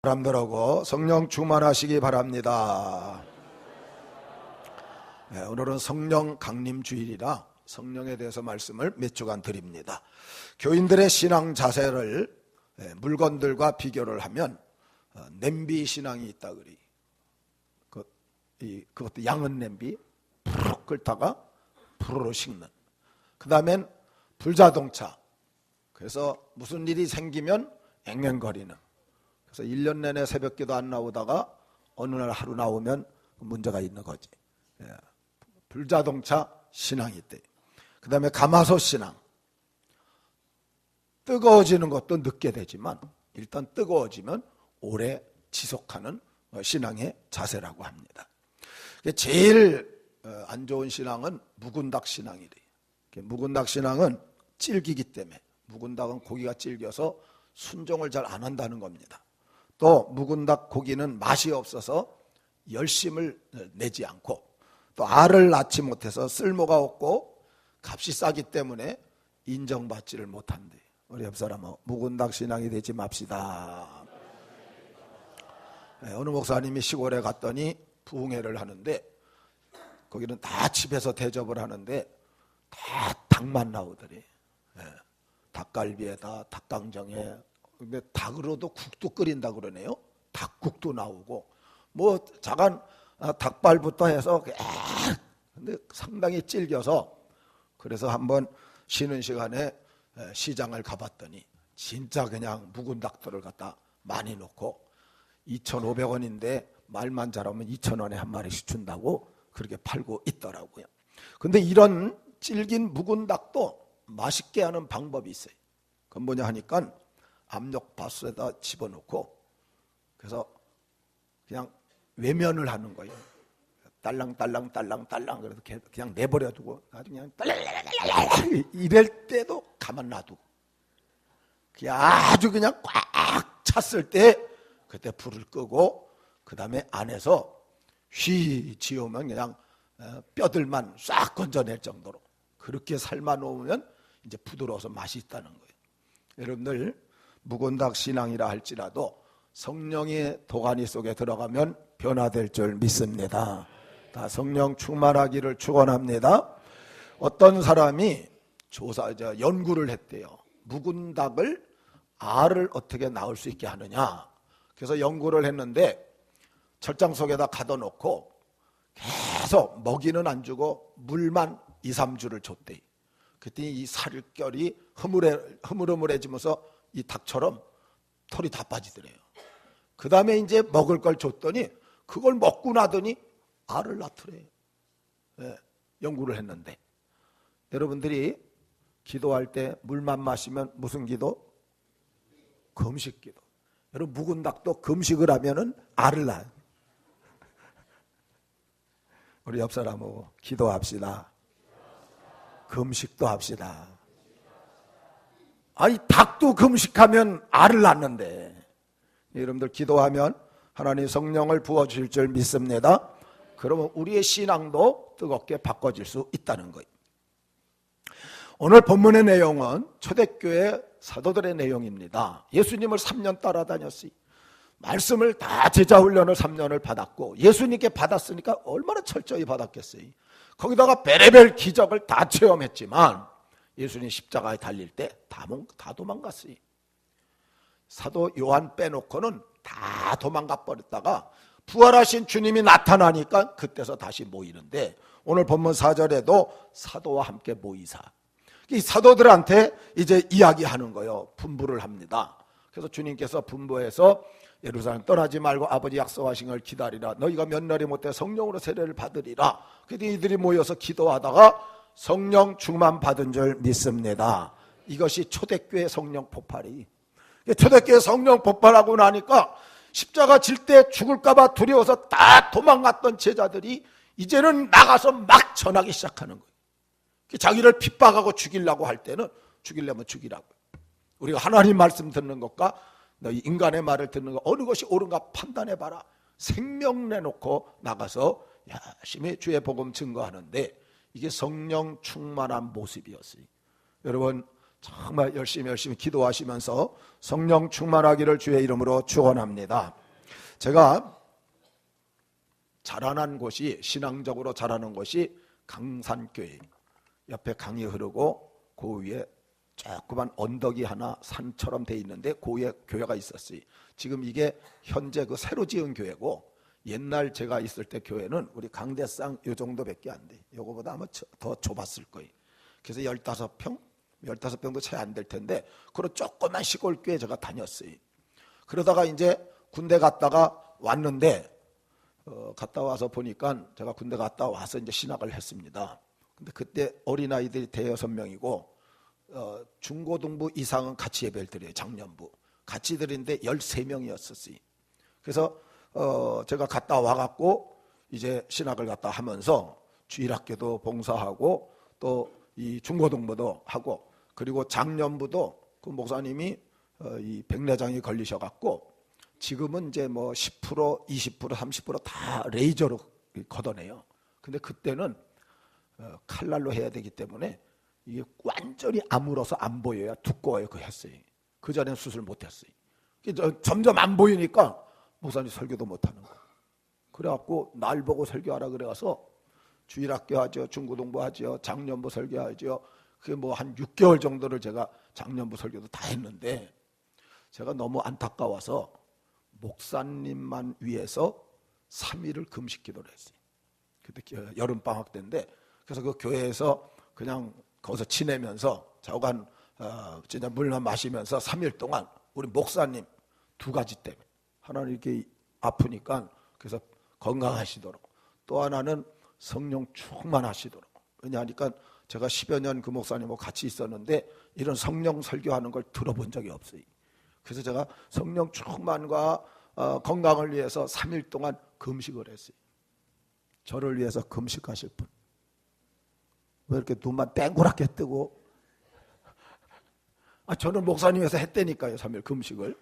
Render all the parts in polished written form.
사람들하고 성령 충만하시기 바랍니다. 오늘은 성령 강림 주일이라 성령에 대해서 말씀을 몇 주간 드립니다. 교인들의 신앙 자세를 물건들과 비교를 하면 냄비 신앙이 있다 그리. 그것도 양은 냄비 푸르륵 끓다가 푸르르 식는. 그 다음엔 불자동차. 그래서 무슨 일이 생기면 앵앵거리는. 그래서 1년 내내 새벽기도 안 나오다가 어느 날 하루 나오면 문제가 있는 거지. 불자동차 신앙이 있대. 그 다음에 가마솥 신앙. 뜨거워지는 것도 늦게 되지만 일단 뜨거워지면 오래 지속하는 신앙의 자세라고 합니다. 제일 안 좋은 신앙은 묵은 닭 신앙이래. 묵은 닭 신앙은 질기기 때문에, 묵은 닭은 고기가 질겨서 순종을 잘 안 한다는 겁니다. 또 묵은 닭 고기는 맛이 없어서 열심을 내지 않고, 또 알을 낳지 못해서 쓸모가 없고 값이 싸기 때문에 인정받지를 못한대. 우리 옆 사람은 묵은 닭 신앙이 되지 맙시다. 어느 목사님이 시골에 갔더니 부흥회를 하는데 거기는 다 집에서 대접을 하는데 다 닭만 나오더래. 닭갈비에다 닭강정에. 근데 닭으로도 국도 끓인다 그러네요. 닭국도 나오고 뭐 작은 닭발부터 해서 근데 상당히 질겨서, 그래서 한번 쉬는 시간에 시장을 가봤더니 진짜 그냥 묵은 닭들을 갖다 많이 놓고 2,500원인데 말만 잘하면 2,000원에 한 마리씩 준다고 그렇게 팔고 있더라고요. 근데 이런 질긴 묵은 닭도 맛있게 하는 방법이 있어요. 그건 뭐냐 하니까 압력밥솥에다 집어넣고 그래서 그냥 외면을 하는 거예요. 딸랑딸랑딸랑딸랑. 그래서 그냥 내버려두고 아주 그냥 딸랑딸랑 이럴 때도 가만 놔두고 아주 그냥 꽉 찼을 때 그때 불을 끄고 그 다음에 안에서 휘 지우면 그냥 뼈들만 싹 건져낼 정도로 그렇게 삶아 놓으면 이제 부드러워서 맛이 있다는 거예요. 여러분들 묵은 닭 신앙이라 할지라도 성령의 도가니 속에 들어가면 변화될 줄 믿습니다. 다 성령 충만하기를 축원합니다. 어떤 사람이 연구를 했대요. 묵은 닭을 알을 어떻게 낳을 수 있게 하느냐. 그래서 연구를 했는데 철장 속에다 가둬놓고 계속 먹이는 안 주고 물만 2, 3주를 줬대. 그랬더니 이 살결이 흐물흐물해지면서 이 닭처럼 털이 다 빠지더래요. 그 다음에 이제 먹을 걸 줬더니 그걸 먹고 나더니 알을 낳더래요. 연구를 했는데, 여러분들이 기도할 때 물만 마시면 무슨 기도? 금식 기도. 여러분 묵은 닭도 금식을 하면은 알을 낳아요. 우리 옆 사람하고 기도합시다. 금식도 합시다. 아니 닭도 금식하면 알을 낳는데, 여러분들 기도하면 하나님 성령을 부어주실 줄 믿습니다. 그러면 우리의 신앙도 뜨겁게 바꿔질 수 있다는 거예요. 오늘 본문의 내용은 초대교회 사도들의 내용입니다. 예수님을 3년 따라다녔어요. 말씀을 다 제자훈련을 3년을 받았고 예수님께 받았으니까 얼마나 철저히 받았겠어요. 거기다가 베레벨 기적을 다 체험했지만 예수님 십자가에 달릴 때 다 도망갔어요. 사도 요한 빼놓고는 다 도망가 버렸다가 부활하신 주님이 나타나니까 그때서 다시 모이는데, 오늘 본문 4절에도 사도와 함께 모이사 이 사도들한테 이제 이야기하는 거예요. 분부를 합니다. 그래서 주님께서 분부해서 예루살렘 떠나지 말고 아버지 약속하신 걸 기다리라. 너희가 몇 날이 못해 성령으로 세례를 받으리라. 그래서 이들이 모여서 기도하다가 성령 충만 받은 줄 믿습니다. 이것이 초대교회 성령 폭발이. 초대교회 성령 폭발하고 나니까 십자가 질 때 죽을까 봐 두려워서 다 도망갔던 제자들이 이제는 나가서 막 전하기 시작하는 거예요. 자기를 핍박하고 죽이려고 할 때는 죽이려면 죽이라고. 우리가 하나님 말씀 듣는 것과 너희 인간의 말을 듣는 것 어느 것이 옳은가 판단해봐라. 생명 내놓고 나가서 열심히 주의 복음 증거하는데 이게 성령 충만한 모습이었어요. 여러분 정말 열심히 기도하시면서 성령 충만하기를 주의 이름으로 축원합니다. 제가 자라난 곳이, 신앙적으로 자라는 곳이 강산교회, 옆에 강이 흐르고 그 위에 조그만 언덕이 하나 산처럼 돼 있는데 그 위에 교회가 있었어요. 지금 이게 현재 그 새로 지은 교회고, 옛날 제가 있을 때 교회는 우리 강대상 요 정도밖에 안 돼. 요거보다 아마 더 좁았을 거예요. 그래서 15평도 채 안 될 텐데 그런 조그만 시골 교회 제가 다녔어요. 그러다가 이제 군대 갔다가 왔는데 갔다 와서 보니까, 제가 군대 갔다 와서 이제 신학을 했습니다. 근데 그때 어린아이들이 대여섯 명이고 중고등부 이상은 같이 예배를 드려요. 작년부 같이 드리는데 13명이었었어요. 그래서 제가 갔다 와갖고 이제 신학을 갔다 하면서 주일학교도 봉사하고 또 이 중고등부도 하고, 그리고 작년부도 그 목사님이 이 백내장이 걸리셔갖고 지금은 이제 뭐 10%, 20%, 30% 다 레이저로 걷어내요. 근데 그때는 칼날로 해야 되기 때문에 이게 완전히 아물어서 안 보여야 두꺼워요. 그 했어요. 그 전에는 수술 못 했어요. 점점 안 보이니까 목사님 설교도 못 하는 거예요. 그래갖고 날 보고 설교하라 그래서 주일학교 하죠, 중고등부 하죠, 작년부 설교하죠. 그게 뭐 한 6개월 정도를 제가 작년부 설교도 다 했는데, 제가 너무 안타까워서 목사님만 위해서 3일을 금식 기도를 했어요. 그때 여름방학 때인데, 그래서 그 교회에서 그냥 거기서 지내면서 저간 진짜 물만 마시면서 3일 동안 우리 목사님 2가지 때문에, 하나는 이렇게 아프니까 그래서 건강하시도록, 또 하나는 성령 충만하시도록. 왜냐하니까 제가 10여 년 그 목사님하고 같이 있었는데 이런 성령 설교하는 걸 들어본 적이 없어요. 그래서 제가 성령 충만과 건강을 위해서 3일 동안 금식을 했어요. 저를 위해서 금식하실 분, 왜 이렇게 눈만 땡그랗게 뜨고? 저는 목사님에서 했다니까요, 3일 금식을.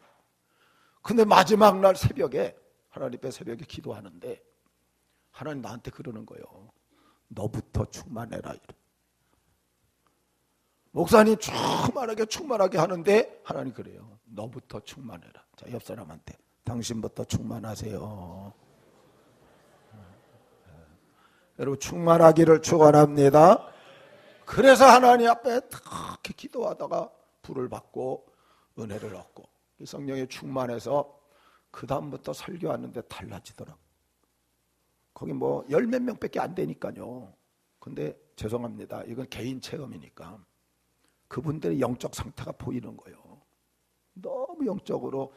근데 마지막 날 새벽에, 하나님 앞에 새벽에 기도하는데 하나님 나한테 그러는 거예요. 너부터 충만해라. 이래. 목사님 충만하게 하는데 하나님 그래요. 너부터 충만해라. 자, 옆 사람한테 당신부터 충만하세요. 여러분, 충만하기를 축원합니다. 그래서 하나님 앞에 그렇게 기도하다가 불을 받고 은혜를 얻고 성령에 충만해서 그 다음부터 설교하는데 달라지더라고. 거기 뭐 10몇 명밖에 안 되니까요. 근데 죄송합니다. 이건 개인 체험이니까 그분들의 영적 상태가 보이는 거예요. 너무 영적으로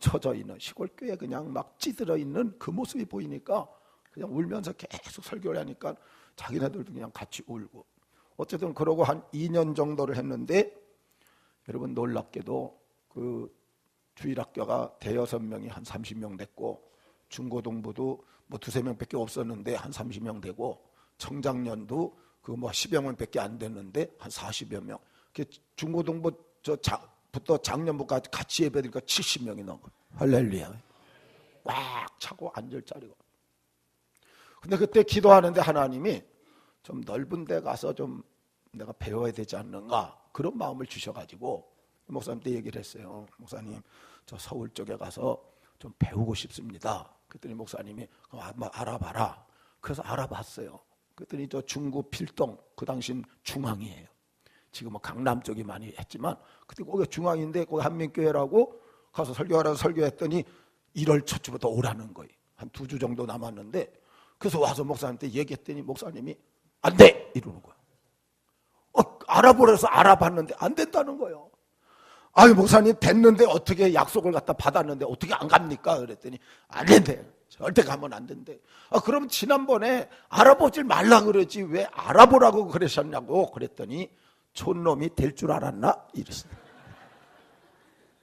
처져 있는, 시골교회 그냥 막 찌들어 있는 그 모습이 보이니까 그냥 울면서 계속 설교를 하니까 자기네들도 그냥 같이 울고. 어쨌든 그러고 한 2년 정도를 했는데, 여러분 놀랍게도 그 주일학교가 대여섯 명이 한 30명 됐고, 중고등부도 뭐 2~3명밖에 없었는데 한 30명 되고, 청장년도 그 뭐 10여 명밖에 안 됐는데 한 40여 명. 중고등부 부터 작년부까지 같이 예배드리니까 70명이 넘어. 할렐루야. 꽉 차고 앉을 자리가. 근데 그때 기도하는데 하나님이 좀 넓은 데 가서 좀 내가 배워야 되지 않는가, 그런 마음을 주셔가지고 목사님한테 얘기를 했어요. 목사님, 저 서울 쪽에 가서 좀 배우고 싶습니다. 그랬더니 목사님이 한번 알아봐라. 그래서 알아봤어요. 그랬더니 저 중구 필동, 그 당시는 중앙이에요. 지금은 강남 쪽이 많이 했지만 그때 거기 중앙인데 거기 한민교회라고 가서 설교하라고 설교했더니 1월 첫 주부터 오라는 거예요. 한 2주 정도 남았는데, 그래서 와서 목사님한테 얘기했더니 목사님이 안 돼! 이러는 거예요. 알아보래서 알아봤는데 안 된다는 거예요. 아유, 목사님 됐는데 어떻게 약속을 갖다 받았는데 어떻게 안 갑니까? 그랬더니 안 된대. 절대 가면 안 된대. 그럼 지난번에 알아보질 말라 그러지 왜 알아보라고 그러셨냐고 그랬더니 촌놈이 될 줄 알았나? 이랬어요.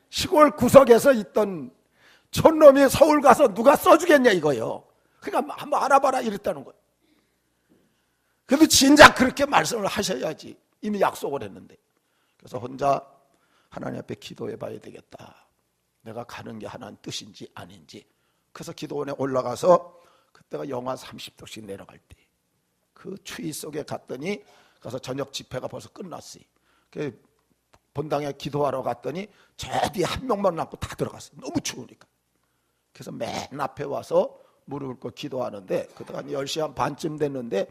시골 구석에서 있던 촌놈이 서울 가서 누가 써주겠냐 이거예요. 그러니까 한번 알아봐라 이랬다는 거예요. 그래도 진작 그렇게 말씀을 하셔야지. 이미 약속을 했는데. 그래서 혼자 하나님 앞에 기도해 봐야 되겠다. 내가 가는 게 하나님 뜻인지 아닌지. 그래서 기도원에 올라가서 그때가 영하 30도씩 내려갈 때 그 추위 속에 갔더니 가서 저녁 집회가 벌써 끝났어요. 본당에 기도하러 갔더니 저 뒤에 한 명만 남고 다 들어갔어요. 너무 추우니까. 그래서 맨 앞에 와서 무릎을 꿇고 기도하는데 그때가 한 10시 한 반쯤 됐는데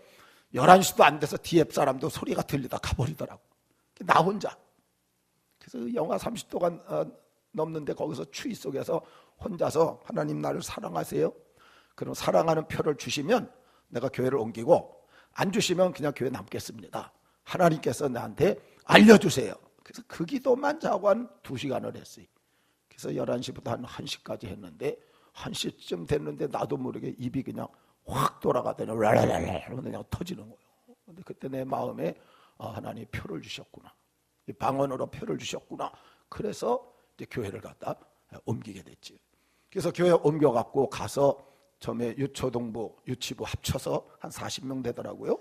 11시도 안 돼서 뒤에 사람도 소리가 들리다 가버리더라고. 나 혼자. 그래서 영하 30도가 넘는데 거기서 추위 속에서 혼자서 하나님 나를 사랑하세요? 그럼 사랑하는 표를 주시면 내가 교회를 옮기고 안 주시면 그냥 교회 남겠습니다. 하나님께서 나한테 알려주세요. 그래서 그 기도만 자고 한 2시간을 했어요. 그래서 11시부터 한 1시까지 했는데 1시쯤 됐는데 나도 모르게 입이 그냥 확 돌아가더니 랄랄랄 그냥 터지는 거예요. 근데 그때 내 마음에 하나님 표를 주셨구나. 방언으로 표를 주셨구나. 그래서 이제 교회를 갖다 옮기게 됐지. 그래서 교회 옮겨갖고 가서 처음에 유초동부, 유치부 합쳐서 한 40명 되더라고요.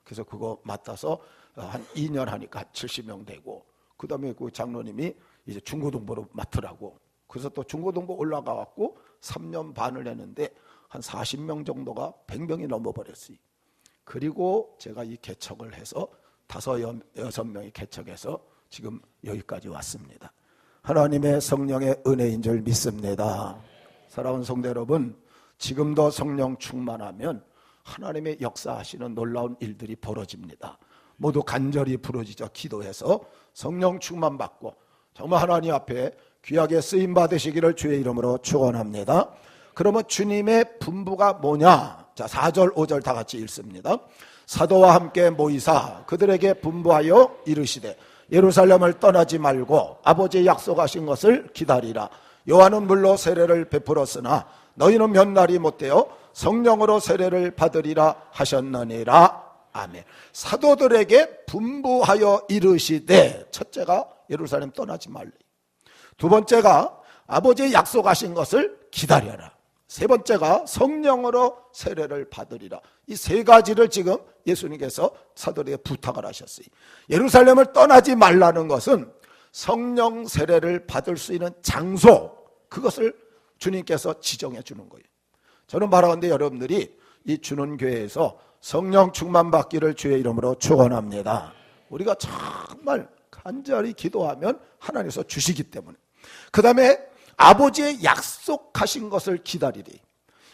그래서 그거 맡아서 한 2년 하니까 70명 되고, 그 다음에 그 장로님이 이제 중고동부로 맡으라고. 그래서 또 중고동부 올라가갖고 3년 반을 했는데 한 40명 정도가 100명이 넘어버렸어요. 그리고 제가 이 개척을 해서 5, 6명이 개척해서 지금 여기까지 왔습니다. 하나님의 성령의 은혜인 줄 믿습니다. 사랑하는 성도 여러분, 지금도 성령 충만하면 하나님의 역사하시는 놀라운 일들이 벌어집니다. 모두 간절히 부르짖어 기도해서 성령 충만 받고 정말 하나님 앞에 귀하게 쓰임 받으시기를 주의 이름으로 축원합니다. 그러면 주님의 분부가 뭐냐? 자, 4절 5절 다 같이 읽습니다. 사도와 함께 모이사 그들에게 분부하여 이르시되 예루살렘을 떠나지 말고 아버지의 약속하신 것을 기다리라. 요한은 물로 세례를 베풀었으나 너희는 몇 날이 못되어 성령으로 세례를 받으리라 하셨느니라. 아멘. 사도들에게 분부하여 이르시되, 첫째가 예루살렘 떠나지 말래. 두 번째가 아버지의 약속하신 것을 기다려라. 세 번째가 성령으로 세례를 받으리라. 이 세 가지를 지금 예수님께서 사도들에게 부탁을 하셨어요. 예루살렘을 떠나지 말라는 것은 성령 세례를 받을 수 있는 장소, 그것을 주님께서 지정해 주는 거예요. 저는 바라건대 여러분들이 이 주는 교회에서 성령 충만 받기를 주의 이름으로 축원합니다. 우리가 정말 간절히 기도하면 하나님께서 주시기 때문에. 그 다음에 아버지의 약속하신 것을 기다리리.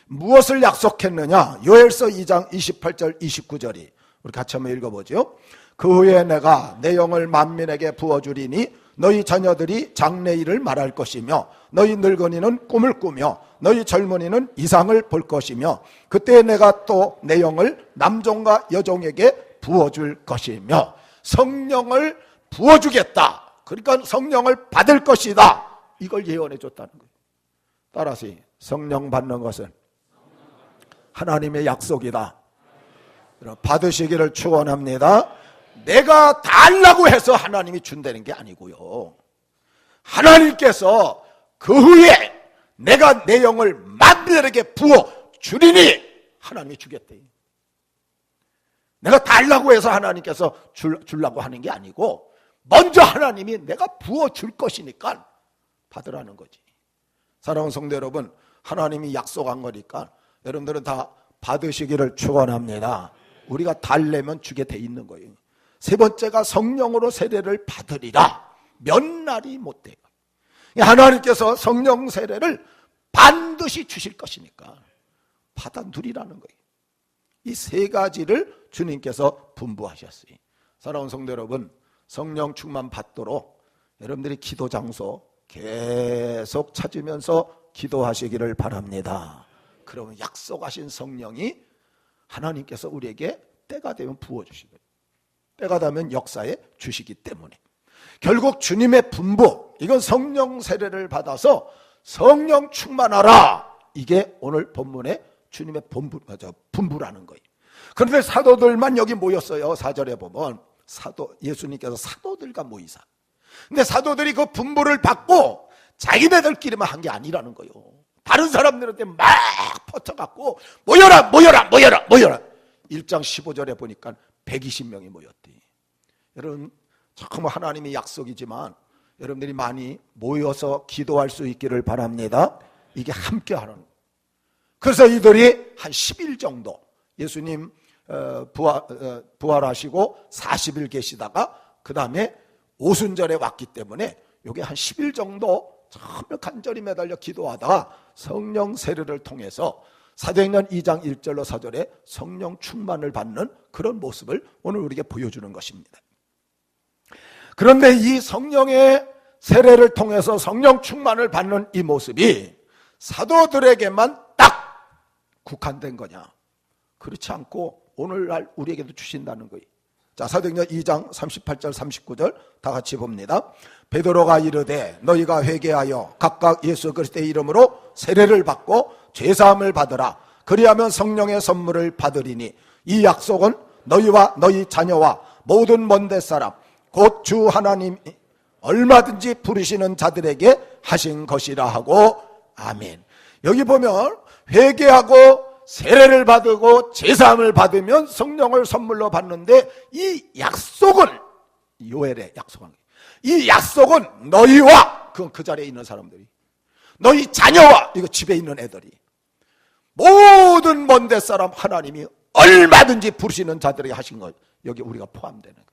무엇을 약속했느냐? 요엘서 2장 28절 29절이 우리 같이 한번 읽어보죠. 그 후에 내가 내 영을 만민에게 부어주리니 너희 자녀들이 장래일을 말할 것이며 너희 늙은이는 꿈을 꾸며 너희 젊은이는 이상을 볼 것이며 그때 내가 또 내 영을 남종과 여종에게 부어줄 것이며. 성령을 부어주겠다. 그러니까 성령을 받을 것이다. 이걸 예언해 줬다는 거예요. 따라서 성령 받는 것은 하나님의 약속이다. 받으시기를 축원합니다. 내가 달라고 해서 하나님이 준다는 게 아니고요. 하나님께서 그 후에 내가 내 영을 만민에게 부어 주리니 하나님이 주겠대요. 내가 달라고 해서 하나님께서 주려고 하는 게 아니고 먼저 하나님이 내가 부어 줄 것이니까 받으라는 거지. 사랑하는 성도 여러분, 하나님이 약속한 거니까 여러분들은 다 받으시기를 축원합니다. 우리가 달래면 주게 돼 있는 거예요. 세 번째가 성령으로 세례를 받으리라. 몇 날이 못 돼요. 하나님께서 성령 세례를 반드시 주실 것이니까 받아 누리라는 거예요. 이 세 가지를 주님께서 분부하셨어요. 사랑하는 성도 여러분, 성령 충만 받도록 여러분들이 기도 장소 계속 찾으면서 기도하시기를 바랍니다. 그러면 약속하신 성령이 하나님께서 우리에게 때가 되면 부어주시고요. 때가 되면 역사에 주시기 때문에 결국 주님의 분부, 이건 성령 세례를 받아서 성령 충만하라. 이게 오늘 본문의 주님의 분부라는 거예요. 그런데 사도들만 여기 모였어요. 4절에 보면 예수님께서 사도들과 모이사. 근데 사도들이 그 분부를 받고 자기네들끼리만 한 게 아니라는 거예요. 다른 사람들한테 막 퍼쳐갖고 모여라 1장 15절에 보니까 120명이 모였대. 여러분, 정말 하나님의 약속이지만 여러분들이 많이 모여서 기도할 수 있기를 바랍니다. 이게 함께 하는 거예요. 그래서 이들이 한 10일 정도 예수님 부활하시고 40일 계시다가 그 다음에 오순절에 왔기 때문에 요게 한 10일 정도 정말 간절히 매달려 기도하다가 성령 세례를 통해서 사도행전 2장 1절로 4절에 성령 충만을 받는 그런 모습을 오늘 우리에게 보여주는 것입니다. 그런데 이 성령의 세례를 통해서 성령 충만을 받는 이 모습이 사도들에게만 딱 국한된 거냐? 그렇지 않고 오늘날 우리에게도 주신다는 거예요. 자, 사도행전 2장 38절 39절 다 같이 봅니다. 베드로가 이르되 너희가 회개하여 각각 예수 그리스도의 이름으로 세례를 받고 죄사함을 받으라. 그리하면 성령의 선물을 받으리니 이 약속은 너희와 너희 자녀와 모든 먼 데 사람 곧 주 하나님이 얼마든지 부르시는 자들에게 하신 것이라 하고 아멘. 여기 보면 회개하고 세례를 받고 제사함을 받으면 성령을 선물로 받는데 이 약속은 요엘의 약속한 거예요. 이 약속은 너희와 그건 그 자리에 있는 사람들이 너희 자녀와 이거 집에 있는 애들이 모든 먼 데 사람 하나님이 얼마든지 부르시는 자들에게 하신 것 여기 우리가 포함되는 거예요.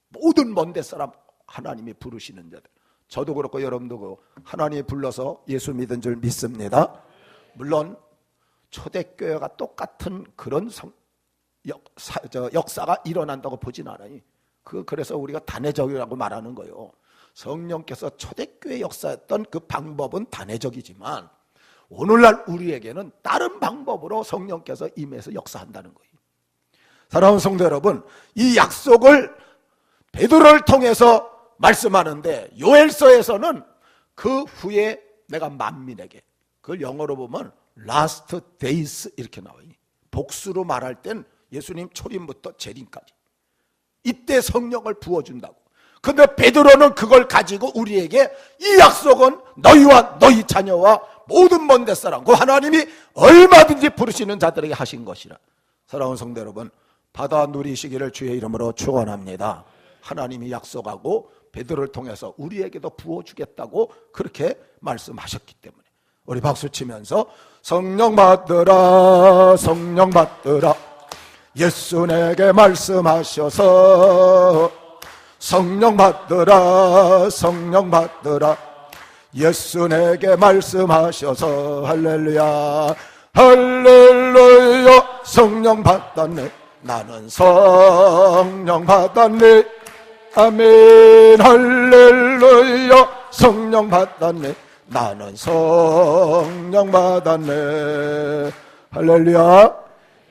모든 먼 데 사람 하나님이 부르시는 자들 저도 그렇고 여러분도 그렇고 하나님이 불러서 예수 믿은 줄 믿습니다. 물론 초대교회가 똑같은 그런 역사가 일어난다고 보진 않아요. 그래서 우리가 단회적이라고 말하는 거예요. 성령께서 초대교회 역사였던 그 방법은 단회적이지만 오늘날 우리에게는 다른 방법으로 성령께서 임해서 역사한다는 거예요. 사랑하는 성도 여러분, 이 약속을 베드로를 통해서 말씀하는데 요엘서에서는 그 후에 내가 만민에게 그걸 영어로 보면 last days 이렇게 나와요. 복수로 말할 땐 예수님 초림부터 재림까지 이때 성령을 부어준다고. 근데 베드로는 그걸 가지고 우리에게 이 약속은 너희와 너희 자녀와 모든 먼 데 사람 그 하나님이 얼마든지 부르시는 자들에게 하신 것이라. 사랑하는 성도 여러분, 받아 누리시기를 주의 이름으로 축원합니다. 하나님이 약속하고 베드로를 통해서 우리에게도 부어주겠다고 그렇게 말씀하셨기 때문에 우리 박수 치면서 성령 받으라 성령 받으라 예수 내게 말씀하셔서 성령 받으라 성령 받으라 예수 내게 말씀하셔서 할렐루야 할렐루야 성령 받았네 나는 성령 받았네 아멘 할렐루야 성령 받았네 나는 성령 받았네 할렐루야.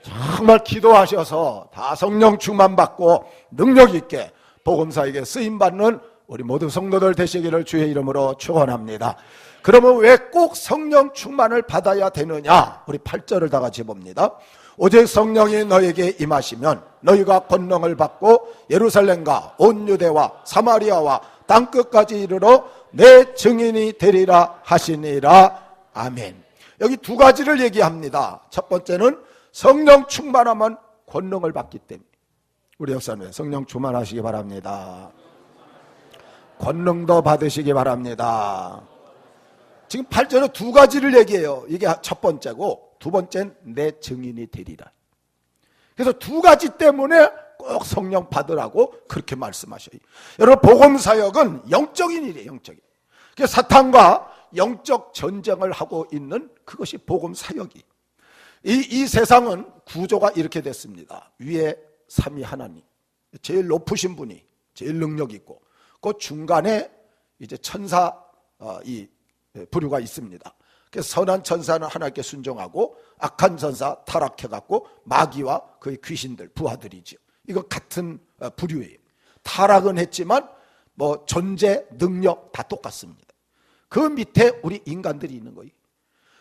정말 기도하셔서 다 성령 충만 받고 능력 있게 복음사에게 쓰임받는 우리 모든 성도들 되시기를 주의 이름으로 축원합니다. 그러면 왜 꼭 성령 충만을 받아야 되느냐? 우리 8절을 다 같이 봅니다. 오직 성령이 너에게 임하시면 너희가 권능을 받고 예루살렘과 온 유대와 사마리아와 땅끝까지 이르러 내 증인이 되리라 하시니라. 아멘. 여기 두 가지를 얘기합니다. 첫 번째는 성령 충만하면 권능을 받기 때문에 우리 역사는 성령 충만하시기 바랍니다. 권능도 받으시기 바랍니다. 지금 8절에 두 가지를 얘기해요. 이게 첫 번째고 두 번째는 내 증인이 되리라. 그래서 두 가지 때문에 꼭 성령 받으라고 그렇게 말씀하셔요. 여러분 복음사역은 영적인 일이에요. 영적인. 그래서 사탄과 영적 전쟁을 하고 있는 그것이 복음사역이. 이 세상은 구조가 이렇게 됐습니다. 위에 삼위 하나님, 제일 높으신 분이 제일 능력 있고 그 중간에 이제 천사 이 부류가 있습니다. 그래서 선한 천사는 하나님께 순종하고 악한 천사 타락해갖고 마귀와 그의 귀신들 부하들이죠. 이거 같은 부류예요. 타락은 했지만 뭐 존재 능력 다 똑같습니다. 그 밑에 우리 인간들이 있는 거예요.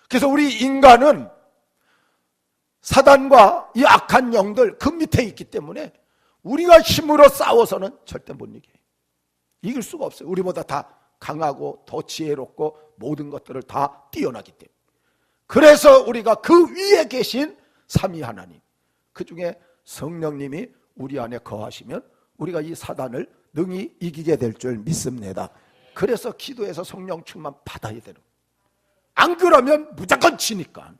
그래서 우리 인간은 사단과 이 악한 영들 그 밑에 있기 때문에 우리가 힘으로 싸워서는 절대 못 이겨요. 이길 수가 없어요. 우리보다 다 강하고 더 지혜롭고 모든 것들을 다 뛰어나기 때문에. 그래서 우리가 그 위에 계신 삼위 하나님, 그 중에 성령님이 우리 안에 거하시면 우리가 이 사단을 능히 이기게 될 줄 믿습니다. 그래서 기도해서 성령 충만 받아야 되는 거예요. 안 그러면 무조건 지니까.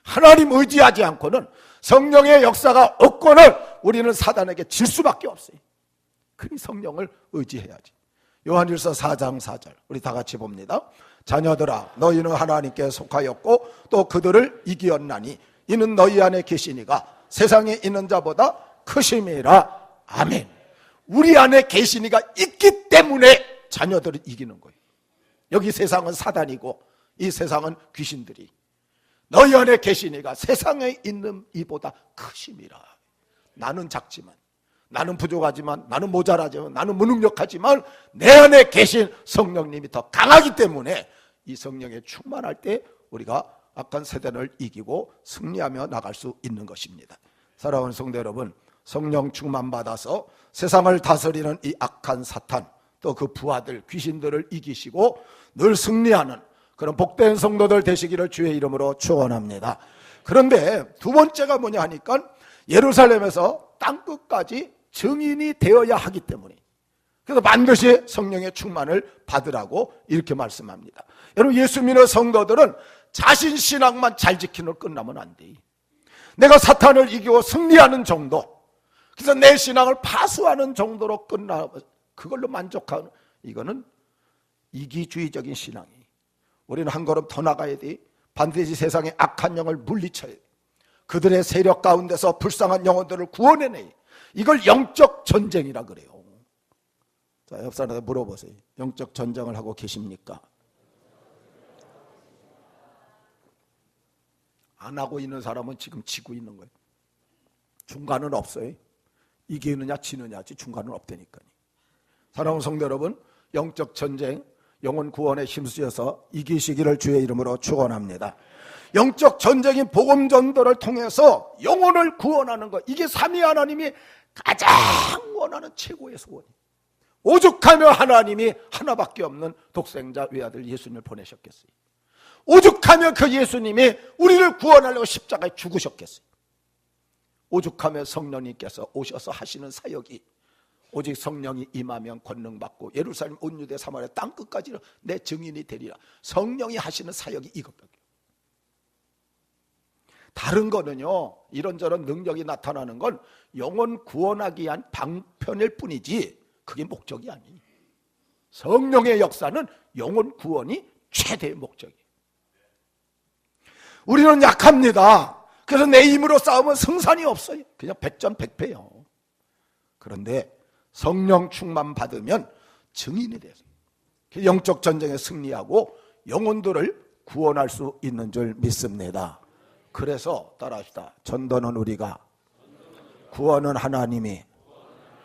하나님 의지하지 않고는 성령의 역사가 없고는 우리는 사단에게 질 수밖에 없어요. 그니 성령을 의지해야지. 요한일서 4장 4절 우리 다 같이 봅니다. 자녀들아 너희는 하나님께 속하였고 또 그들을 이기었나니 이는 너희 안에 계시니가 세상에 있는 자보다 크심이라. 아멘. 우리 안에 계시니가 있기 때문에 자녀들을 이기는 거예요. 여기 세상은 사단이고 이 세상은 귀신들이, 너희 안에 계시니가 세상에 있는 이보다 크심이라. 나는 작지만, 나는 부족하지만, 나는 모자라지만, 나는 무능력하지만 내 안에 계신 성령님이 더 강하기 때문에 이 성령에 충만할 때 우리가 악한 세대를 이기고 승리하며 나갈 수 있는 것입니다. 사랑하는 성도 여러분, 성령 충만 받아서 세상을 다스리는 이 악한 사탄, 또 그 부하들, 귀신들을 이기시고 늘 승리하는 그런 복된 성도들 되시기를 주의 이름으로 축원합니다. 그런데 두 번째가 뭐냐 하니까 예루살렘에서 땅끝까지 증인이 되어야 하기 때문에, 그래서 반드시 성령의 충만을 받으라고 이렇게 말씀합니다. 여러분, 예수 믿는 성도들은 자신 신앙만 잘 지키는 끝나면 안 돼. 내가 사탄을 이기고 승리하는 정도, 그래서 내 신앙을 파수하는 정도로 그걸로 만족하는, 이거는 이기주의적인 신앙이. 우리는 한 걸음 더 나가야 돼. 반드시 세상의 악한 영을 물리쳐야 돼. 그들의 세력 가운데서 불쌍한 영혼들을 구원해내. 이걸 영적 전쟁이라 그래요. 자, 옆 사람한테 물어보세요. 영적 전쟁을 하고 계십니까? 안 하고 있는 사람은 지금 지고 있는 거예요. 중간은 없어요. 이기느냐 지느냐, 중간은 없다니까요. 사랑하는 성도 여러분, 영적 전쟁, 영혼 구원에 힘쓰셔서 이기시기를 주의 이름으로 축원합니다. 영적 전쟁인 복음 전도를 통해서 영혼을 구원하는 것, 이게 삼위 하나님이 가장 원하는 최고의 소원이에요. 오죽하며 하나님이 하나밖에 없는 독생자 외아들 예수님을 보내셨겠어요. 오죽하며 그 예수님이 우리를 구원하려고 십자가에 죽으셨겠어요. 오죽하며 성령님께서 오셔서 하시는 사역이, 오직 성령이 임하면 권능받고 예루살렘 온 유대 사마리아 땅끝까지 내 증인이 되리라. 성령이 하시는 사역이 이것밖에. 다른 거는요, 이런저런 능력이 나타나는 건 영혼 구원하기 위한 방편일 뿐이지 그게 목적이 아니에요. 성령의 역사는 영혼 구원이 최대의 목적이에요. 우리는 약합니다. 그래서 내 힘으로 싸우면 승산이 없어요. 그냥 백전백패요. 그런데 성령 충만 받으면 증인이 돼서 영적 전쟁에 승리하고 영혼들을 구원할 수 있는 줄 믿습니다. 그래서 따라합시다. 전도는 우리가, 구원은 하나님이.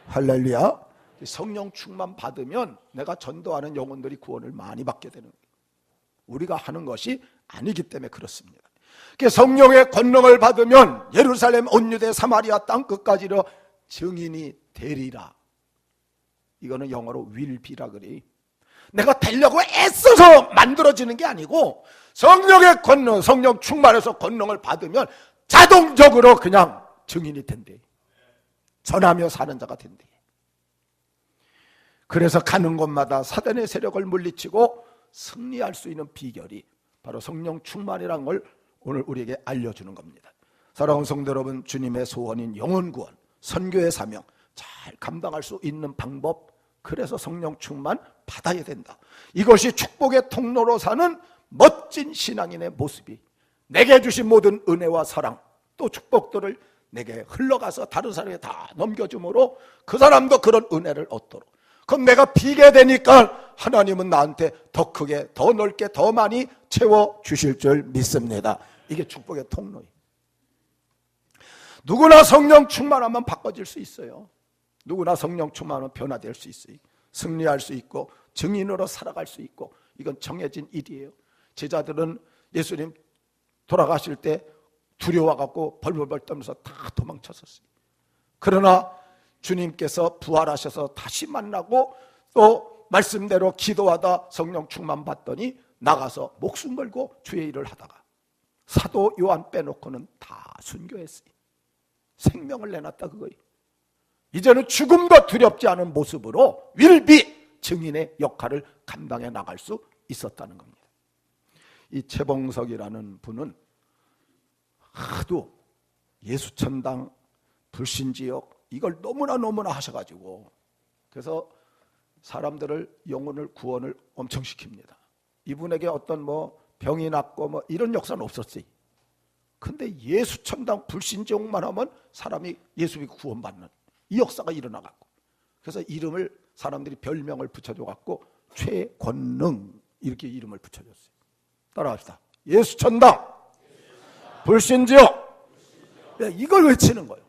할렐루야. 성령 충만 받으면 내가 전도하는 영혼들이 구원을 많이 받게 되는 거예요. 우리가 하는 것이 아니기 때문에 그렇습니다. 성령의 권능을 받으면 예루살렘 온 유대 사마리아 땅끝까지로 증인이 되리라. 이거는 영어로 will be라 그래. 내가 되려고 애써서 만들어지는 게 아니고 성령의 권능, 성령 충만해서 권능을 받으면 자동적으로 그냥 증인이 된대. 전하며 사는 자가 된대. 그래서 가는 곳마다 사단의 세력을 물리치고 승리할 수 있는 비결이 바로 성령 충만이라는 걸 오늘 우리에게 알려주는 겁니다. 사랑하는 성도 여러분, 주님의 소원인 영혼 구원, 선교의 사명 잘 감당할 수 있는 방법, 그래서 성령 충만 받아야 된다. 이것이 축복의 통로로 사는 멋진 신앙인의 모습이, 내게 주신 모든 은혜와 사랑 또 축복들을 내게 흘러가서 다른 사람에게 다 넘겨줌으로 그 사람도 그런 은혜를 얻도록, 그럼 내가 비게 되니까 하나님은 나한테 더 크게, 더 넓게, 더 많이 채워주실 줄 믿습니다. 이게 축복의 통로예요. 누구나 성령 충만하면 바꿔질 수 있어요. 누구나 성령 충만하면 변화될 수 있어요. 승리할 수 있고 증인으로 살아갈 수 있고, 이건 정해진 일이에요. 제자들은 예수님 돌아가실 때 두려워갖고 벌벌벌 떨면서 다 도망쳤었어요. 그러나 주님께서 부활하셔서 다시 만나고 또 말씀대로 기도하다 성령 충만 받더니 나가서 목숨 걸고 주의 일을 하다가 사도 요한 빼놓고는 다 순교했어요. 생명을 내놨다 그거예요. 이제는 죽음도 두렵지 않은 모습으로 wil비 증인의 역할을 감당해 나갈 수 있었다는 겁니다. 이 최봉석이라는 분은 하도 예수천당, 불신지역 이걸 너무나 하셔가지고 그래서 사람들을 영혼을 구원을 엄청 시킵니다. 이분에게 어떤 뭐 병이 낫고 뭐 이런 역사는 없었어요. 근데 예수 천당 불신종만 하면 사람이 예수 믿고 구원받는 이 역사가 일어나갖고, 그래서 이름을 사람들이 별명을 붙여줘갖고 최권능 이렇게 이름을 붙여줬어요. 따라합시다. 예수 천당 불신지역. 이걸 외치는 거예요.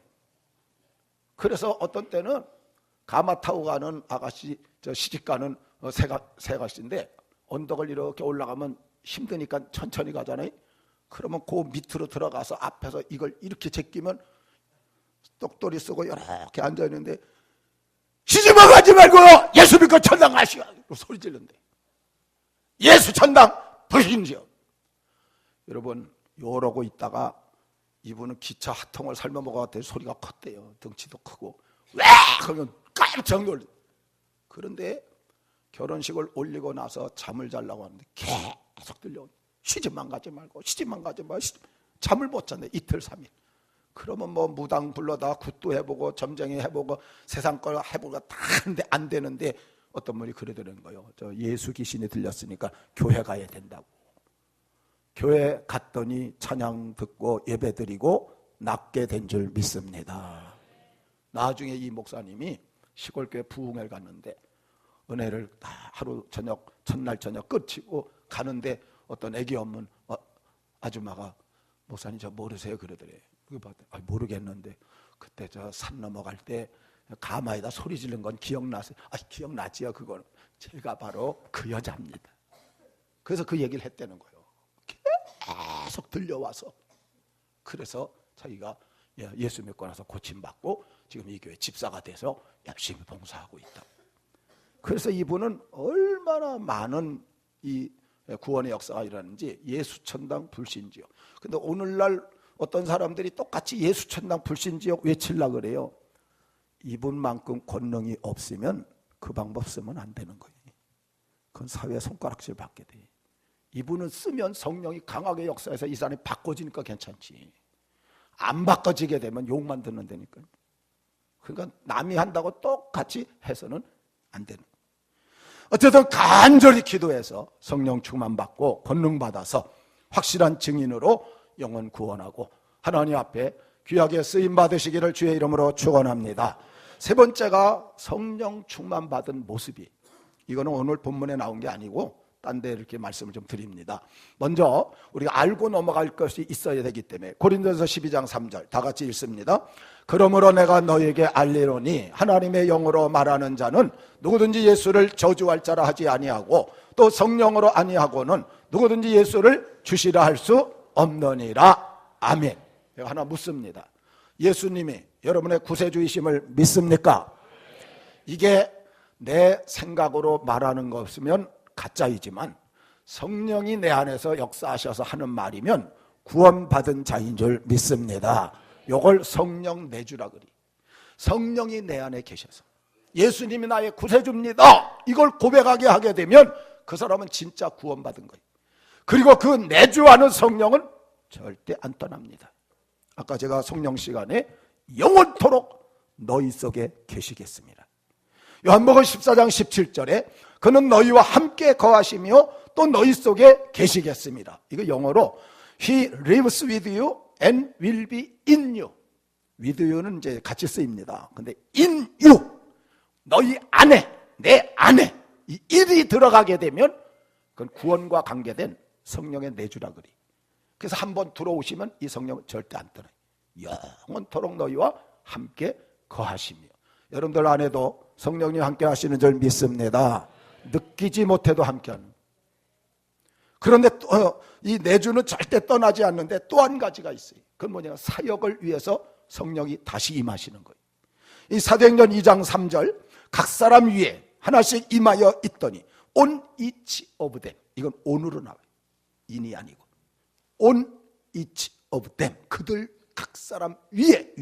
그래서 어떤 때는 가마 타고 가는 아가씨, 저 시집가는 새가씨인데 언덕을 이렇게 올라가면 힘드니까 천천히 가잖아요. 그러면 그 밑으로 들어가서 앞에서 이걸 이렇게 제끼면 똑돌이 쓰고 이렇게 앉아있는데 시집만 가지 말고 예수 믿고 천당 가시오 소리 지른대. 예수 천당 불신지역. 여러분 요러고 있다가 이분은 기차 핫통을 삶아 먹어갔더니 소리가 컸대요. 덩치도 크고 와 그러면 깜짝 놀래. 그런데 결혼식을 올리고 나서 잠을 자려고 하는데 계속 들려오는, 시집만 가지 말고 시집만 가지 말고 잠을 못 잤네. 이틀 3일. 그러면 뭐 무당 불러다 굿도 해보고 점쟁이 해보고 세상 걸 해보고 다 하는데 안 되는데 어떤 분이 그러더라는 거예요. 저 예수 귀신이 들렸으니까 교회 가야 된다고. 교회 갔더니 찬양 듣고 예배 드리고 낫게 된 줄 믿습니다. 나중에 이 목사님이 시골교회 부흥회를 갔는데 은혜를 다 하루 저녁 첫날 저녁 끝이고 가는데 어떤 애기 없는 아줌마가 목사님 저 모르세요? 그러더래. 모르겠는데 그때 저 산 넘어갈 때 가마에다 소리 지른 건 기억나세요? 기억나지요. 그건 제가 바로 그 여자입니다. 그래서 그 얘기를 했다는 거예요. 계속 들려와서. 그래서 자기가 예수 믿고 나서 고침받고 지금 이 교회 집사가 돼서 열심히 봉사하고 있다. 그래서 이분은 얼마나 많은 이 구원의 역사가 일어나는지. 예수천당 불신지역. 근데 오늘날 어떤 사람들이 똑같이 예수천당 불신지역 외치려고 그래요. 이분만큼 권능이 없으면 그 방법 쓰면 안 되는 거예요. 그건 사회의 손가락질 받게 돼. 이분은 쓰면 성령이 강하게 역사해서 이 사람이 바꿔지니까 괜찮지. 안 바꿔지게 되면 욕만 듣는다니까. 그러니까 남이 한다고 똑같이 해서는 안 되는 거예요. 어쨌든 간절히 기도해서 성령 충만 받고 권능 받아서 확실한 증인으로 영혼 구원하고 하나님 앞에 귀하게 쓰임 받으시기를 주의 이름으로 축원합니다. 세 번째가 성령 충만 받은 모습이, 이거는 오늘 본문에 나온 게 아니고 딴 데 이렇게 말씀을 좀 드립니다. 먼저 우리가 알고 넘어갈 것이 있어야 되기 때문에 고린도전서 12장 3절 다 같이 읽습니다. 그러므로 내가 너에게 알리노니 하나님의 영으로 말하는 자는 누구든지 예수를 저주할 자라 하지 아니하고 또 성령으로 아니하고는 누구든지 예수를 주시라 할 수 없느니라. 아멘. 제가 하나 묻습니다. 예수님이 여러분의 구세주이심을 믿습니까? 이게 내 생각으로 말하는 것이면 가짜이지만 성령이 내 안에서 역사하셔서 하는 말이면 구원받은 자인 줄 믿습니다. 이걸 성령 내주라 그리. 성령이 내 안에 계셔서 예수님이 나의 구세주입니다, 이걸 고백하게 하게 되면 그 사람은 진짜 구원받은 거예요. 그리고 그 내주하는 성령은 절대 안 떠납니다. 아까 제가 성령 시간에 영원토록 너희 속에 계시겠습니다. 요한복음 14장 17절에 그는 너희와 함께 거하시며 또 너희 속에 계시겠습니다. 이거 영어로 He lives with you and will be in you. with you는 이제 같이 쓰입니다. 근데 in you, 너희 안에, 내 안에 이 일이 들어가게 되면 그건 구원과 관계된 성령의 내주라 그리. 그래서 한번 들어오시면 이 성령은 절대 안 떠나요. 영원토록 너희와 함께 거하시며. 여러분들 안에도 성령님 함께 하시는 줄 믿습니다. 느끼지 못해도 함께하는. 그런데 이 내주는 절대 떠나지 않는데 또 한 가지가 있어요. 그건 뭐냐면 사역을 위해서 성령이 다시 임하시는 거예요. 이 사도행전 2장 3절 각 사람 위에 하나씩 임하여 있더니 on each of them. 이건 on으로 나와요. in이 아니고 on each of them. 그들 각 사람 위에.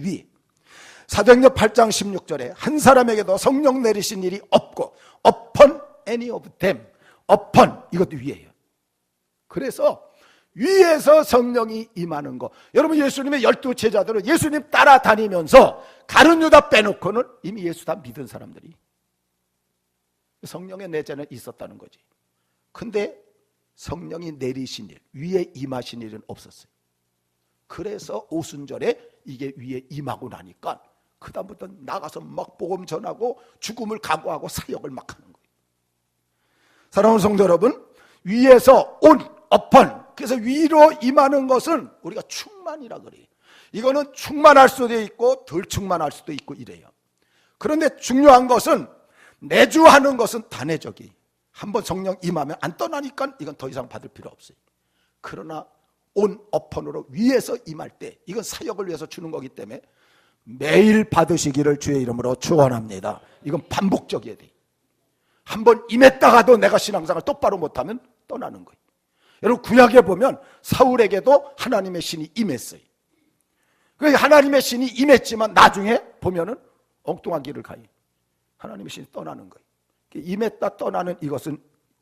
사도행전 8장 16절에 한 사람에게도 성령 내리신 일이 없고 upon any of them. upon 이것도 위에요. 그래서 위에서 성령이 임하는 거. 여러분 예수님의 12 제자들은 예수님 따라다니면서 가룟 유다 빼놓고는 이미 예수 다 믿은 사람들이. 성령의 내재는 있었다는 거지. 근데 성령이 내리신 일, 위에 임하신 일은 없었어요. 그래서 오순절에 이게 위에 임하고 나니까 그 다음부터 나가서 막 복음 전하고 죽음을 각오하고 사역을 막 하는 거예요. 사랑하는 성도 여러분, 위에서 온, upon, 그래서 위로 임하는 것은 우리가 충만이라 그래요. 이거는 충만할 수도 있고 덜 충만할 수도 있고 이래요. 그런데 중요한 것은 내주하는 것은 단회적이. 한번 성령 임하면 안 떠나니까 이건 더 이상 받을 필요 없어요. 그러나 온 upon으로 위에서 임할 때 이건 사역을 위해서 주는 거기 때문에 매일 받으시기를 주의 이름으로 축원합니다. 이건 반복적이어야 돼. 한번 임했다가도 내가 신앙생활 똑바로 못하면 떠나는 거예요. 여러분 구약에 보면 사울에게도 하나님의 신이 임했어요. 하나님의 신이 임했지만 나중에 보면은 엉뚱한 길을 가요. 하나님의 신이 떠나는 거예요. 임했다 떠나는 이것은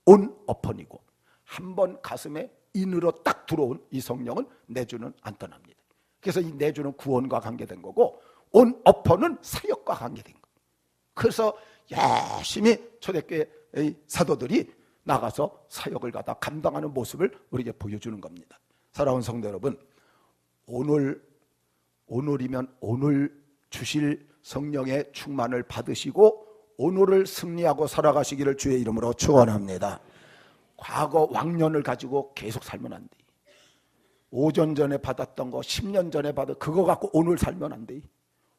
온 upon이고 한번 가슴에 인으로 딱 들어온 이 성령은 내주는 안 떠납니다. 그래서 이 내주는 구원과 관계된 거고 온 upon은 사역과 관계된 거예요. 그래서 열심히 초대교회의 사도들이 나가서 사역을 갖다 감당하는 모습을 우리에게 보여주는 겁니다. 사랑하는 성도 여러분, 오늘이면 오늘 주실 성령의 충만을 받으시고 오늘을 승리하고 살아가시기를 주의 이름으로 축원합니다. 과거 왕년을 가지고 계속 살면 안 돼. 5년 전에 받았던 거 10년 전에 받은 그거 갖고 오늘 살면 안 돼.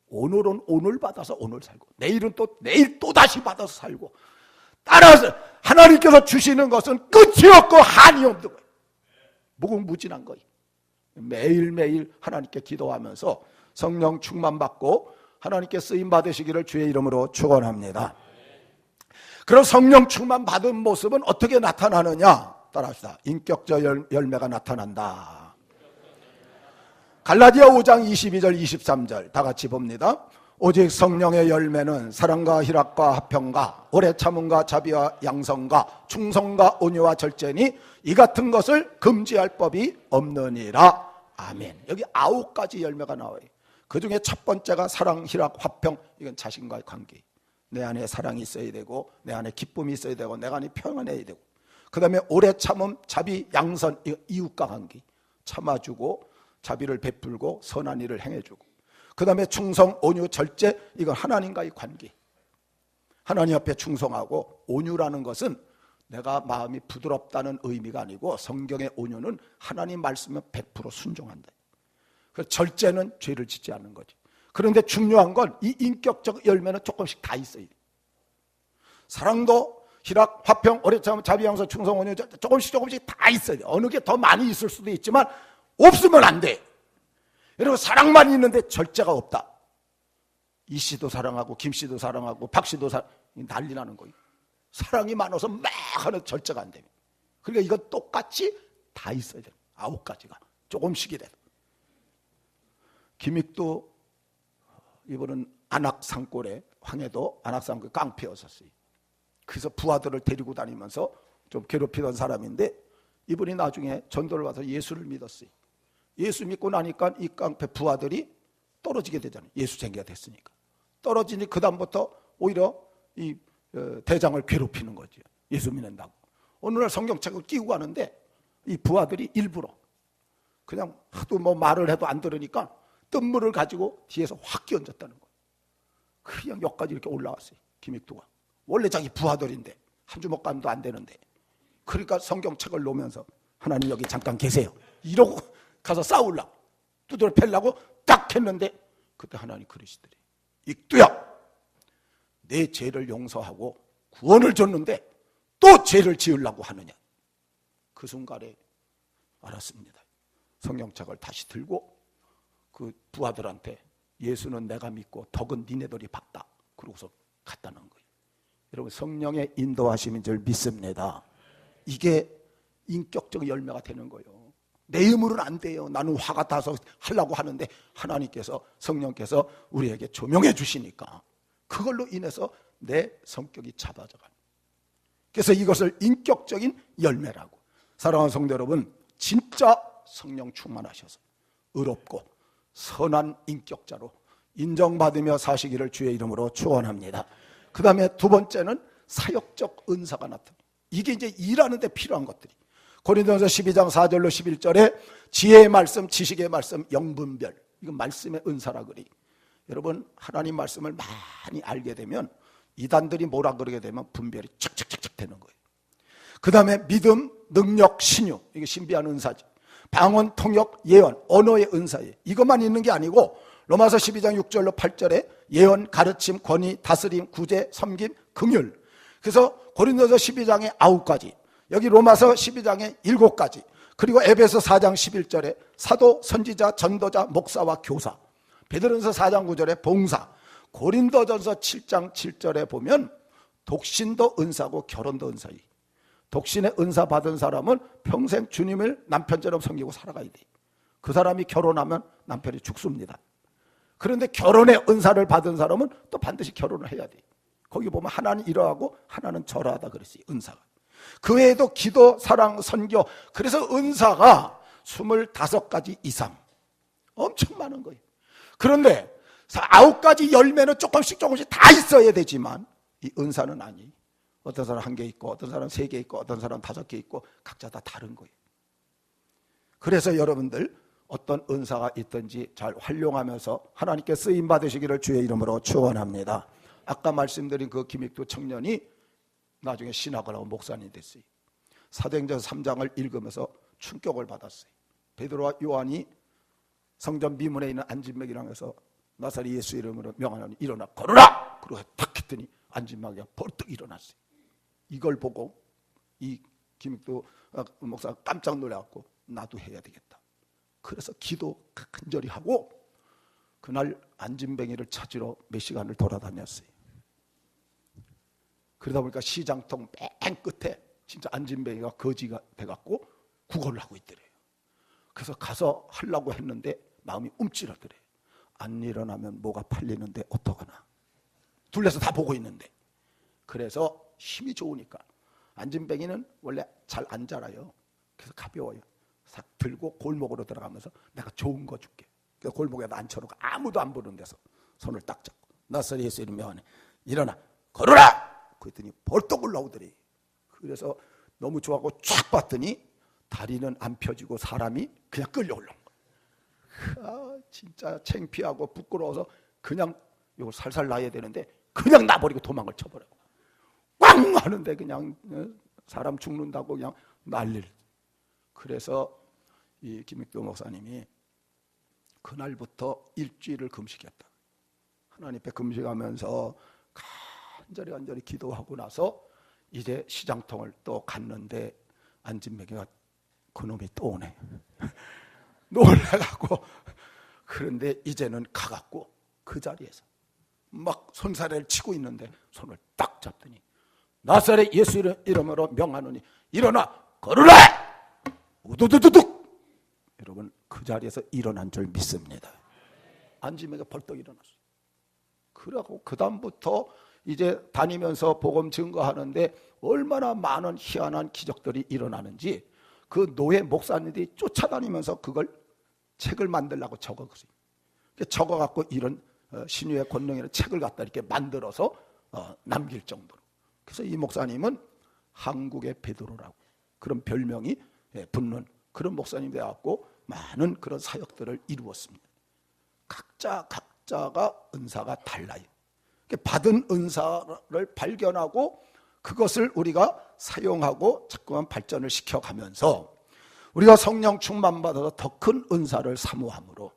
오늘은 오늘 받아서 오늘 살고 내일은 또 내일 또 다시 받아서 살고 따라서 하나님께서 주시는 것은 끝이 없고 한이 없는 거예요. 무궁무진한 거예요. 매일매일 하나님께 기도하면서 성령 충만 받고 하나님께 쓰임 받으시기를 주의 이름으로 축원합니다. 그럼 성령 충만 받은 모습은 어떻게 나타나느냐? 따라합시다. 인격적 열매가 나타난다. 갈라디아 5장 22절 23절 다 같이 봅니다. 오직 성령의 열매는 사랑과 희락과 화평과 오래 참음과 자비와 양성과 충성과 온유와 절제니 이 같은 것을 금지할 법이 없느니라. 아멘. 여기 9가지 열매가 나와요. 그 중에 첫 번째가 사랑, 희락, 화평. 이건 자신과의 관계. 내 안에 사랑이 있어야 되고 내 안에 기쁨이 있어야 되고 내 안에 평안해야 되고 그 다음에 오래 참음, 자비, 양선. 이건 이웃과 관계. 참아주고 자비를 베풀고 선한 일을 행해주고 그 다음에 충성, 온유, 절제. 이건 하나님과의 관계. 하나님 앞에 충성하고 온유라는 것은 내가 마음이 부드럽다는 의미가 아니고 성경의 온유는 하나님 말씀에 100% 순종한다. 그 절제는 죄를 짓지 않는 거지. 그런데 중요한 건 이 인격적 열매는 조금씩 다 있어요. 사랑도 희락, 화평, 오래 참음, 자비, 양선, 충성, 온유 조금씩 다 있어요. 어느 게 더 많이 있을 수도 있지만 없으면 안 돼. 여러분 사랑만 있는데 절제가 없다. 이 씨도 사랑하고 김 씨도 사랑하고 박 씨도 난리 나는 거예요. 사랑이 많아서 막 하는 절제가 안 되면. 그러니까 이건 똑같이 다 있어야 돼요. 9가지가 조금씩이라도. 김익도 이번은 안악산골에 황해도 안악산골에 깡패였었어요. 그래서 부하들을 데리고 다니면서 좀 괴롭히던 사람인데 이분이 나중에 전도를 와서 예수를 믿었어요. 예수 믿고 나니까 이 깡패 부하들이 떨어지게 되잖아요. 예수쟁이가 됐으니까. 떨어지니 그 다음부터 오히려 이 대장을 괴롭히는 거죠. 예수 믿는다고. 어느 날 성경책을 끼고 가는데 이 부하들이 일부러 그냥 하도 뭐 말을 해도 안 들으니까 뜬물을 가지고 뒤에서 확 끼얹었다는 거예요. 그냥 여기까지 이렇게 올라왔어요. 김익도가. 원래 자기 부하들인데 한 주먹감도 안 되는데. 그러니까 성경책을 놓으면서 하나님 여기 잠깐 계세요. 이러고 가서 싸우려고 두드려 펴려고 딱 했는데 그때 하나님 그러시더래. 익두야, 내 죄를 용서하고 구원을 줬는데 또 죄를 지으려고 하느냐. 그 순간에 알았습니다. 성경책을 다시 들고 그 부하들한테 예수는 내가 믿고 덕은 니네들이 받다. 그러고서 갔다는 거예요. 여러분 성령의 인도하심인 줄 믿습니다. 이게 인격적 열매가 되는 거예요. 내 힘으로는 안 돼요. 나는 화가 나서 하려고 하는데 하나님께서 성령께서 우리에게 조명해 주시니까 그걸로 인해서 내 성격이 잡아져가요. 그래서 이것을 인격적인 열매라고. 사랑하는 성도 여러분, 진짜 성령 충만하셔서 의롭고 선한 인격자로 인정받으며 사시기를 주의 이름으로 축원합니다. 그 다음에 두 번째는 사역적 은사가 나타나요. 이게 이제 일하는 데 필요한 것들이. 고린도전서 12장 4절로 11절에 지혜의 말씀, 지식의 말씀, 영분별, 이건 말씀의 은사라 그리. 여러분, 하나님 말씀을 많이 알게 되면 이단들이 뭐라 그러게 되면 분별이 척척척척 되는 거예요. 그 다음에 믿음, 능력, 신유, 이게 신비한 은사지. 방언, 통역, 예언, 언어의 은사예요. 이것만 있는 게 아니고 로마서 12장 6절로 8절에 예언, 가르침, 권위, 다스림, 구제, 섬김, 긍휼. 그래서 고린도서 12장에 9가지, 여기 로마서 12장에 7가지, 그리고 에베소 4장 11절에 사도, 선지자, 전도자, 목사와 교사, 베드로전서 4장 9절에 봉사, 고린도전서 7장 7절에 보면 독신도 은사고 결혼도 은사이. 독신의 은사 받은 사람은 평생 주님을 남편처럼 섬기고 살아가야 돼. 그 사람이 결혼하면 남편이 죽습니다. 그런데 결혼의 은사를 받은 사람은 또 반드시 결혼을 해야 돼. 거기 보면 하나는 이러하고 하나는 저러하다 그랬어요. 은사가. 그 외에도 기도, 사랑, 선교. 그래서 은사가 25가지 이상 엄청 많은 거예요. 그런데 9가지 열매는 조금씩 다 있어야 되지만 이 은사는 아니. 어떤 사람 1개 있고 어떤 사람 3개 있고 어떤 사람 5개 있고 각자 다 다른 거예요. 그래서 여러분들 어떤 은사가 있든지 잘 활용하면서 하나님께 쓰임 받으시기를 주의 이름으로 축원합니다. 아까 말씀드린 그 김익두 청년이 나중에 신학을 하고 목사님이 됐어요. 사도행전 3장을 읽으면서 충격을 받았어요. 베드로와 요한이 성전 미문에 있는 안진맥이랑 해서 나사렛 예수 이름으로 명하노니 일어나 걸으라! 그러고 탁 했더니 안진맥이 벌떡 일어났어요. 이걸 보고 이 김익두 목사가 깜짝 놀라갖고 나도 해야 되겠다. 그래서 기도 간절히 하고 그날 안진뱅이를 찾으러 몇 시간을 돌아다녔어요. 그러다 보니까 시장통 맨 끝에 진짜 안진뱅이가 거지가 돼갖고 구걸을 하고 있더래요. 그래서 가서 하려고 했는데 마음이 움찔하더래요. 안 일어나면 뭐가 팔리는데 어떡하나. 둘레서 다 보고 있는데. 그래서 힘이 좋으니까 안진뱅이는 원래 잘 안 자라요. 그래서 가벼워요. 싹 들고 골목으로 들어가면서 내가 좋은 거 줄게. 그래서 골목에다 앉혀놓고 아무도 안 보는 데서 손을 딱 잡고 나사렛 예수 이름 명하네 일어나 걸으라! 그랬더니 벌떡 올라오더래. 그래서 너무 좋아하고 쫙 봤더니 다리는 안 펴지고 사람이 그냥 끌려 올라온 거야. 아, 진짜 창피하고 부끄러워서 그냥 이거 살살 놔야 되는데 그냥 놔버리고 도망을 쳐버려고 꽝 하는데 그냥 사람 죽는다고 그냥 난리를. 그래서 이 김익두 목사님이 그날부터 일주일을 금식했다. 하나님 앞에 금식하면서 간절히 기도하고 나서 이제 시장통을 또 갔는데 안진맥이가 그놈이 또 오네. 놀라갖고 그런데 이제는 가갖고 그 자리에서 막 손사래를 치고 있는데 손을 딱 잡더니 나사렛 예수 이름으로 명하노니 일어나 걸으라! 우두두두둑! 여러분 그 자리에서 일어난 줄 믿습니다. 안진맥이 벌떡 일어났어요. 그러고 그 다음부터 이제 다니면서 복음 증거하는데 얼마나 많은 희한한 기적들이 일어나는지 그 노예 목사님들이 쫓아다니면서 그걸 책을 만들려고 적었어요. 적어갖고 이런 신유의 권능이라는 책을 갖다 이렇게 만들어서 남길 정도로. 그래서 이 목사님은 한국의 베드로라고 그런 별명이 붙는 그런 목사님이 되었고 많은 그런 사역들을 이루었습니다. 각자가 은사가 달라요. 받은 은사를 발견하고 그것을 우리가 사용하고 자꾸만 발전을 시켜가면서 우리가 성령 충만받아서 더 큰 은사를 사모함으로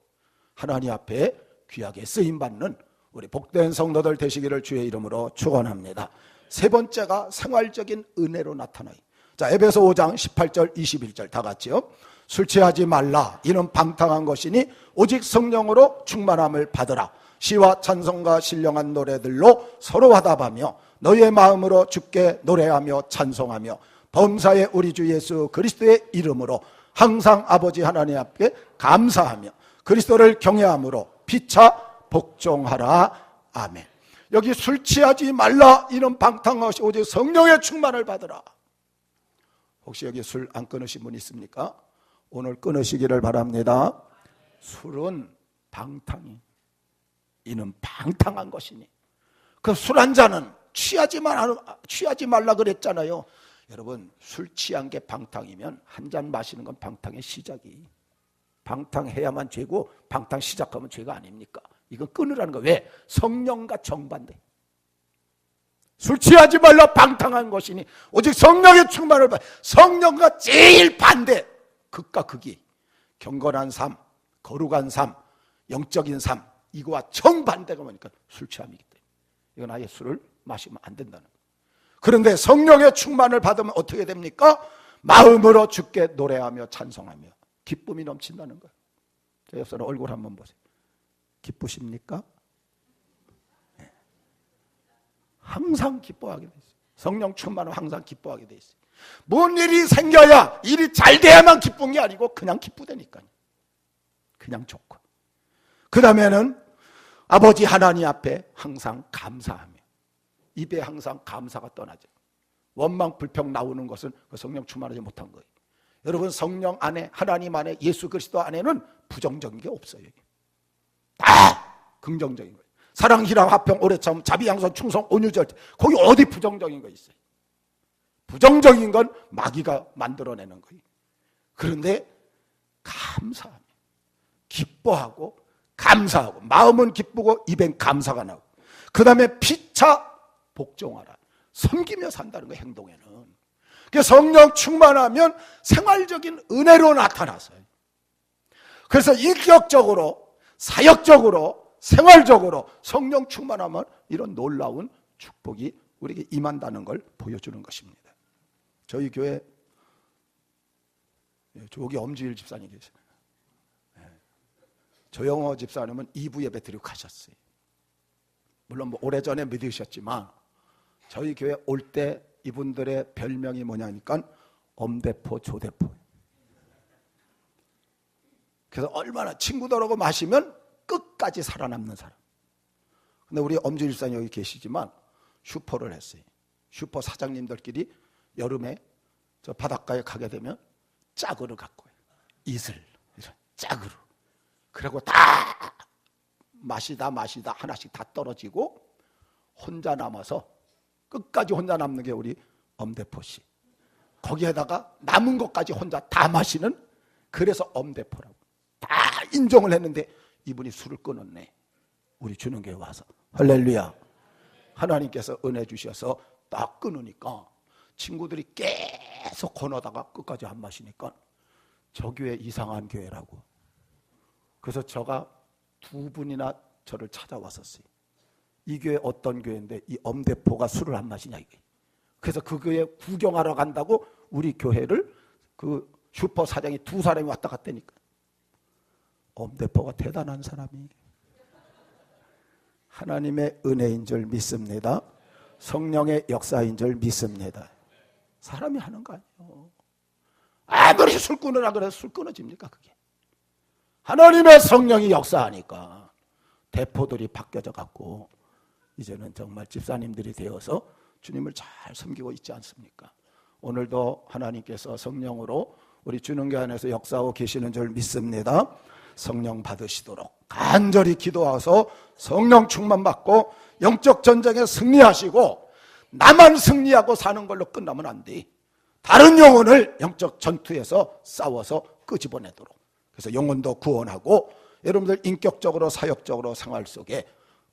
하나님 앞에 귀하게 쓰임받는 우리 복된 성도들 되시기를 주의 이름으로 축원합니다. 세 번째가 생활적인 은혜로 나타나요. 자, 에베소 5장 18절 21절 다 같이요. 술 취하지 말라. 이는 방탕한 것이니 오직 성령으로 충만함을 받으라. 시와 찬송과 신령한 노래들로 서로 화답하며 너희의 마음으로 주께 노래하며 찬송하며 범사의 우리 주 예수 그리스도의 이름으로 항상 아버지 하나님 앞에 감사하며 그리스도를 경외함으로 피차 복종하라. 아멘. 여기 술 취하지 말라. 이는 방탕한 것이 오직 성령의 충만을 받으라. 혹시 여기 술 안 끊으신 분 있습니까? 오늘 끊으시기를 바랍니다. 술은 방탕이 이는 방탕한 것이니 그 술 한 잔은 취하지 말라 그랬잖아요. 여러분, 술 취한 게 방탕이면 한 잔 마시는 건 방탕의 시작이. 방탕해야만 죄고 방탕 시작하면 죄가 아닙니까? 이건 끊으라는 거예요. 왜? 성령과 정반대. 술 취하지 말라 방탕한 것이니 오직 성령의 충만을 받아. 성령과 제일 반대, 극과 극이 경건한 삶, 거룩한 삶, 영적인 삶, 이거와 정반대가 뭐니까 술 취함이기 때문에 이건 아예 술을 마시면 안 된다는 거예요. 그런데 성령의 충만을 받으면 어떻게 됩니까? 마음으로 주께 노래하며 찬송하며 기쁨이 넘친다는 거예요. 제 옆 사람 얼굴 한번 보세요. 기쁘십니까? 네. 항상 기뻐하게 돼 있어요. 성령 충만은 항상 기뻐하게 돼 있어요. 뭔 일이 생겨야, 일이 잘 돼야만 기쁜 게 아니고 그냥 기쁘다니까요. 그냥 좋고. 그 다음에는 아버지 하나님 앞에 항상 감사하며, 입에 항상 감사가 떠나죠. 원망 불평 나오는 것은 그 성령 충만하지 못한 거예요. 여러분, 성령 안에, 하나님 안에, 예수 그리스도 안에는 부정적인 게 없어요. 다 긍정적인 거예요. 사랑, 희락, 화평, 오래 참, 자비, 양선, 충성, 온유, 절제. 거기 어디 부정적인 거 있어요? 부정적인 건 마귀가 만들어내는 거예요. 그런데 감사하며, 기뻐하고 감사하고, 마음은 기쁘고 입엔 감사가 나오고, 그 다음에 피차 복종하라. 섬기며 산다는 거예요, 행동에는. 성령 충만하면 생활적인 은혜로 나타나서요. 그래서 인격적으로, 사역적으로, 생활적으로 성령 충만하면 이런 놀라운 축복이 우리에게 임한다는 걸 보여주는 것입니다. 저희 교회 저기 엄지일 집사님 계세요. 조영호 집사님은 2부 예배 드리고 가셨어요. 물론 뭐 오래전에 믿으셨지만 저희 교회 올 때 이분들의 별명이 뭐냐니까 엄대포, 조대포. 그래서 얼마나 친구들하고 마시면 끝까지 살아남는 사람. 근데 우리 엄지일 집사님 여기 계시지만 슈퍼를 했어요. 슈퍼 사장님들끼리 여름에 저 바닷가에 가게 되면 짝으로 갖고 와요. 이슬 이런 짝으로. 그리고 다 마시다 하나씩 다 떨어지고 혼자 남아서 끝까지 혼자 남는 게 우리 엄대포 씨. 거기에다가 남은 것까지 혼자 다 마시는, 그래서 엄대포라고. 다 인정을 했는데 이분이 술을 끊었네. 우리 주는교회 와서. 할렐루야. 하나님께서 은혜 주셔서 딱 끊으니까 친구들이 계속 권하다가 끝까지 안 마시니까 저 교회 이상한 교회라고. 그래서 저가 2분이나 저를 찾아왔었어요. 이 교회 어떤 교회인데 이 엄대포가 술을 안 마시냐 이게. 그래서 그 교회 구경하러 간다고 우리 교회를 그 슈퍼 사장이 2사람이 왔다 갔다니까. 엄대포가 대단한 사람이. 하나님의 은혜인 줄 믿습니다. 성령의 역사인 줄 믿습니다. 사람이 하는 거 아니에요. 아무리 술 끊으라 그래서 술 끊어집니까 그게. 하나님의 성령이 역사하니까 대포들이 바뀌어져 갖고 이제는 정말 집사님들이 되어서 주님을 잘 섬기고 있지 않습니까? 오늘도 하나님께서 성령으로 우리 주님교 안에서 역사하고 계시는 줄 믿습니다. 성령 받으시도록 간절히 기도하서 성령 충만 받고 영적 전쟁에 승리하시고, 나만 승리하고 사는 걸로 끝나면 안 돼. 다른 영혼을 영적 전투에서 싸워서 끄집어내도록. 그래서 영혼도 구원하고 여러분들 인격적으로 사역적으로 생활 속에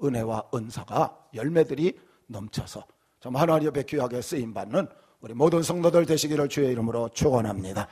은혜와 은사가 열매들이 넘쳐서 좀 하나님 옆에 귀하게 쓰임받는 우리 모든 성도들 되시기를 주의 이름으로 축원합니다.